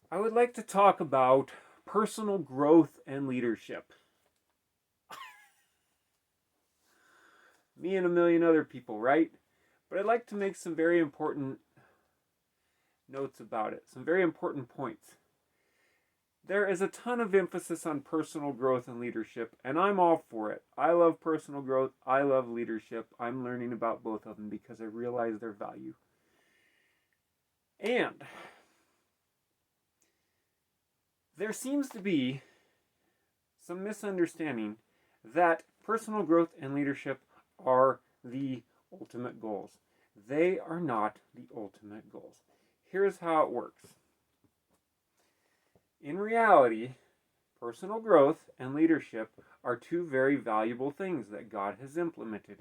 I would like to talk about personal growth and leadership. Me and a million other people, right? But I'd like to make some very important notes about it, some very important points. There is a ton of emphasis on personal growth and leadership, and I'm all for it. I love personal growth, I love leadership. I'm learning about both of them because I realize their value. And there seems to be some misunderstanding that personal growth and leadership are the ultimate goals. They are not the ultimate goals. Here's how it works. In reality, personal growth and leadership are two very valuable things that God has implemented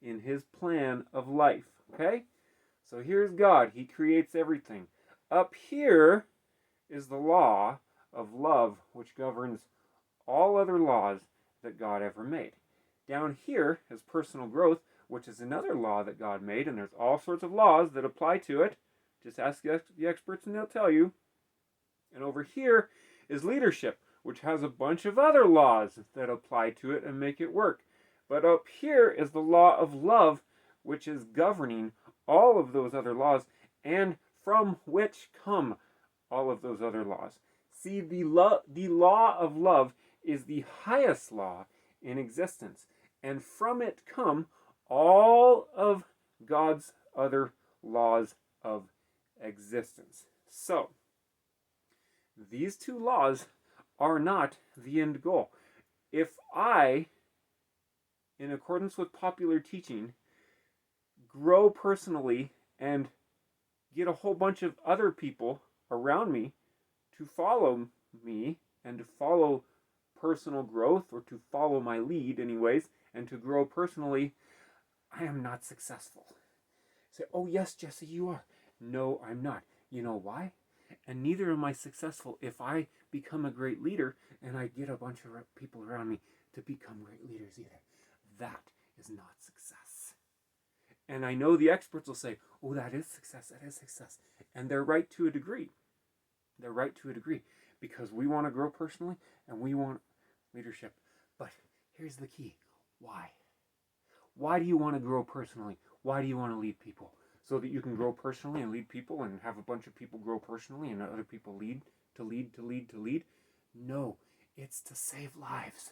in his plan of life, okay? So here's God. He creates everything. Up here is the law of love which governs all other laws that God ever made. Down here is personal growth, which is another law that God made, and there's all sorts of laws that apply to it. Just ask the experts and they'll tell you. And over here is leadership, which has a bunch of other laws that apply to it and make it work. But up here is the law of love, which is governing all of those other laws and from which come all of those other laws. See, the law of love is the highest law in existence, and from it come all of God's other laws of existence. So, these two laws are not the end goal. If I, in accordance with popular teaching, grow personally and get a whole bunch of other people around me to follow me and to follow personal growth, or to follow my lead anyways, and to grow personally, I am not successful. Say, oh yes, Jesse, you are. No, I'm not. You know why? And neither am I successful if I become a great leader and I get a bunch of people around me to become great leaders either. That is not success. And I know the experts will say, oh, that is success, that is success. And they're right to a degree. They're right to a degree because we want to grow personally and we want leadership. But here's the key. Why? Why do you want to grow personally? Why do you want to lead people? So that you can grow personally and lead people and have a bunch of people grow personally and other people lead to lead to lead to lead? No, it's to save lives.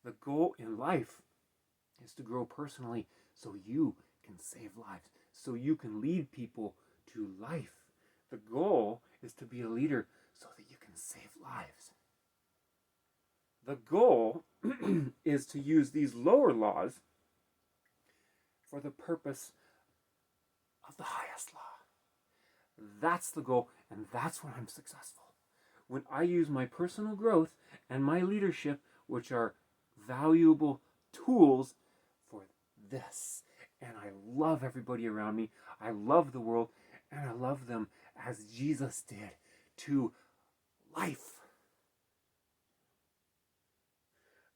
The goal in life is to grow personally so you can save lives, so you can lead people to life. The goal is to be a leader so that you can save lives. The goal is to use these lower laws for the purpose of the highest law. That's the goal, and that's when I'm successful. When I use my personal growth and my leadership, which are valuable tools for this. And I love everybody around me. I love the world, and I love them as Jesus did to life.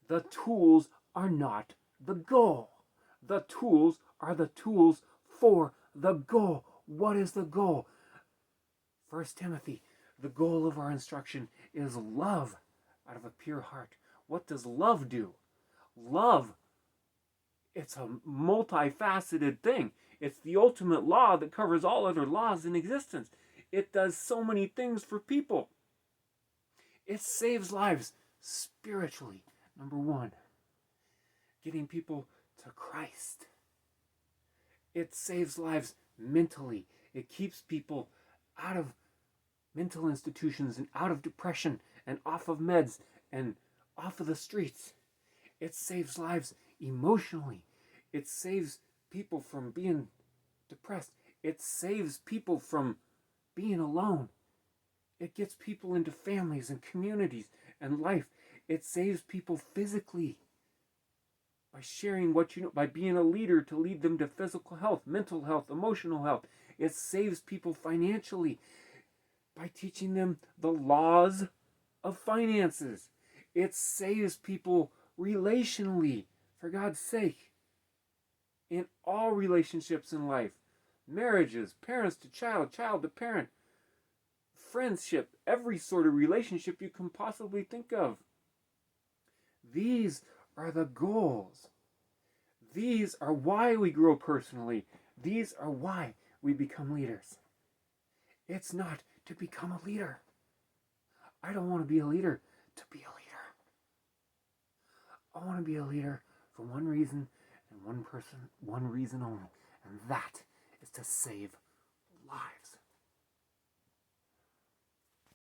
The tools are not the goal. The tools are the tools for the goal. What is the goal? 1 Timothy, the goal of our instruction is love out of a pure heart. What does love do? Love, it's a multifaceted thing. It's the ultimate law that covers all other laws in existence. It does so many things for people. It saves lives spiritually, number one. Getting people to Christ. It saves lives mentally. It keeps people out of mental institutions and out of depression and off of meds and off of the streets. It saves lives emotionally. It saves people from being depressed. It saves people from being alone. It gets people into families and communities and life. It saves people physically by sharing what you know, by being a leader to lead them to physical health, mental health, emotional health. It saves people financially by teaching them the laws of finances. It saves people relationally, for God's sake, in all relationships in life, marriages, parents to child, child to parent, friendship, every sort of relationship you can possibly think of. These are the goals. These are why we grow personally. These are why we become leaders. It's not to become a leader. I don't want to be a leader to be a leader. I want to be a leader for one reason and one reason only, and that is to save lives.